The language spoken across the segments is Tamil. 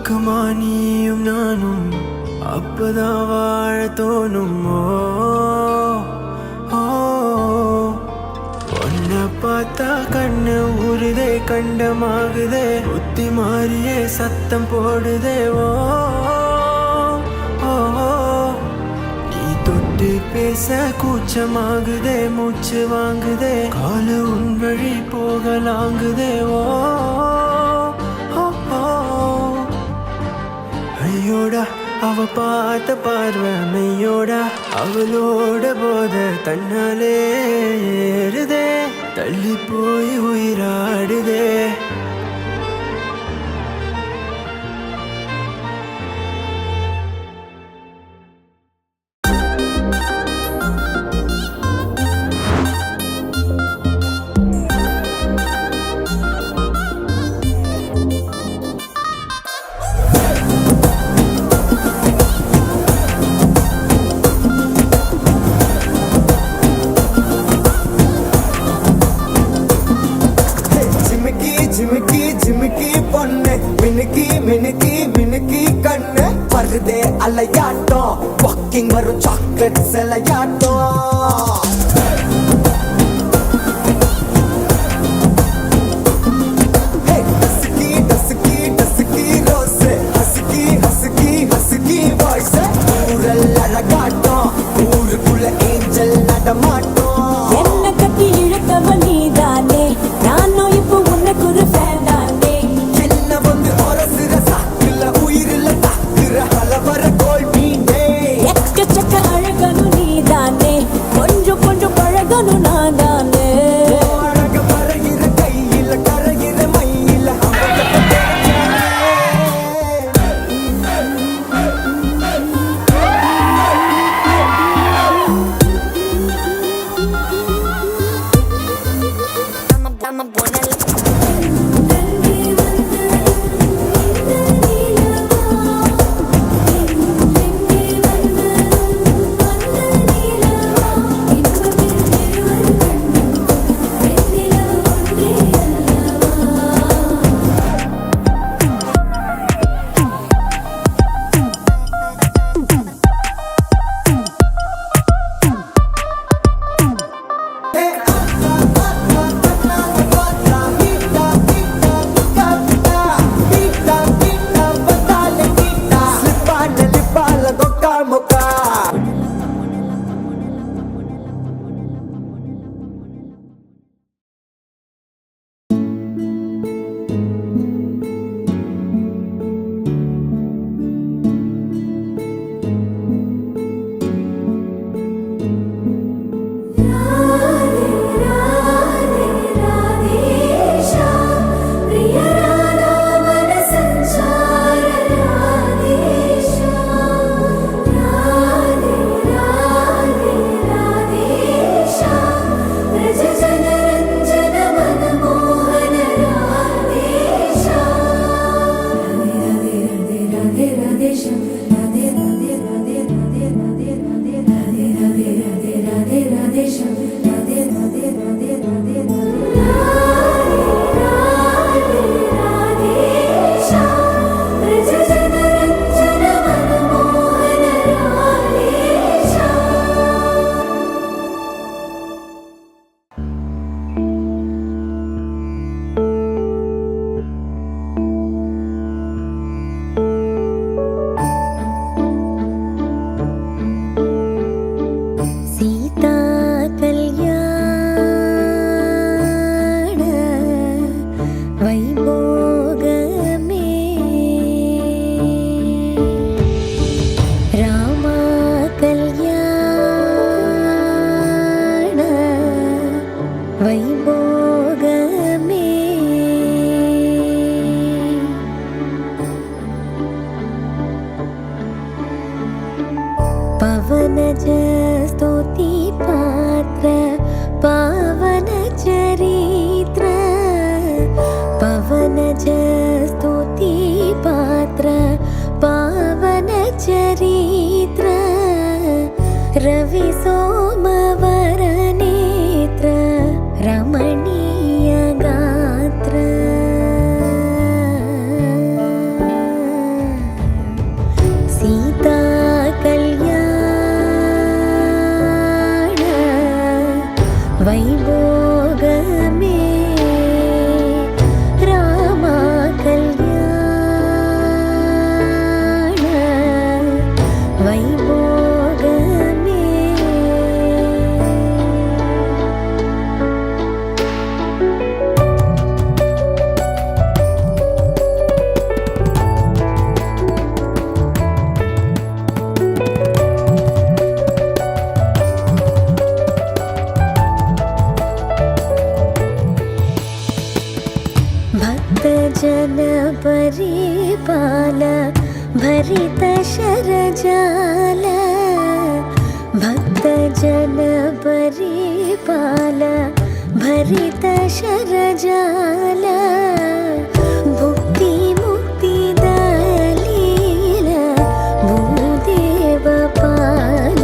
பக்கமா நீயும் நானும் அப்பதான் வாழ தோணும். உன்னை பார்த்தா கண்ணு உருதே கண்டமாகுதே புத்தி மாறியே சத்தம் போடுதே. நீ தொட்டு பேச கூச்சமாகுதே மூச்சு வாங்குதே கால உன் வழி போகலாங்குதே. ஐயோடா அவ பார்த்த பார்வை மெய்யோடா அவளோட போத தன்னாலே ஏறுதே தள்ளி போய் உயிராடுதே. ஜிமிக்கி ஜிமிக்கி பொண்ணு மினுக்கி மினுக்கி மினுக்கி கண்ணு வருதே அலையாட்டம் வாக்கிங் வரும் சாக்லேட் சிலையாட்டம். ஊருக்குள்ள ஏஞ்சல் நடமாட்டோம். என்ன கட்டி இழுத்தவன் நீதானே நானும் இப்போ உனக்கு ஒரு ஃபேனானே. என்ன வந்து ஒரசுற சாக்குல உயிரில தாக்குற ஹலவர கோல் மீனே. எக்கச்சக்க அழகனும் நீதானே கொஞ்சம் கொஞ்சம் பழகனும் நான் தானே. அழக வரைகிற கையில கரைகிற மயில पवनज स्तुति पात्र पावन चरित्र पवनज स्तुति पात्र पावन चरित्र रवि सोमवर नेत्र रमणीय गात्र पाल भरित शरजाल भक्तजन परिपाल भरित शरजाल भुक्ति मुक्ति दलील भूदेव पाल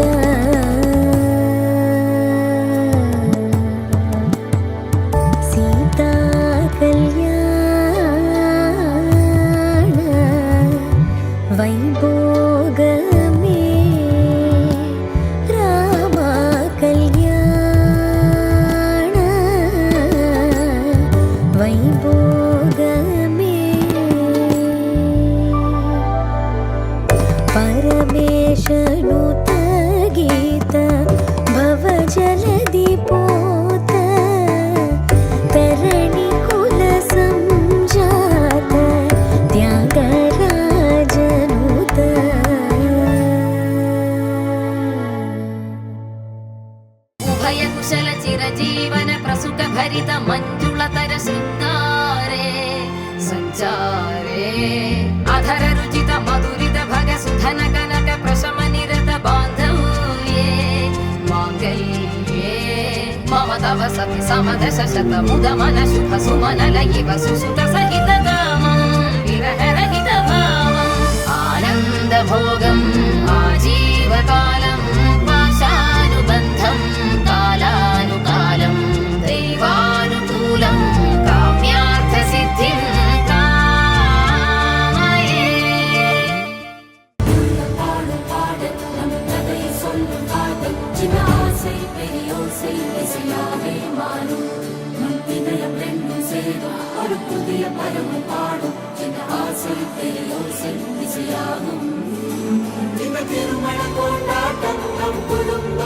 सीता कल्याण वैभोग में रामा कल्याण वैभोग में परमेशनुत गीत भव जलधि पोत तरणि कुल संजात त्यागराजनुत उभय कुशल चिरजीवन प्रसुख भरित मंजुलतर शृंगारे संचारे अधर रुचित मधुरित भग सुधन कनक प्रशम निरत बांधव्ये मांगल्ये मम तव सति समदश शत मुद मन शुभ सुमन लयिव सुसुत सहित कामं विरह रहित भावम् आनंद भोगम् आजीवकालं पाशानुबन्धं कालानुकालं दैवानुकूलं काम्यार्थ सिद्धिं कामये திருமண கொண்டாட்டம் நம் குடும்ப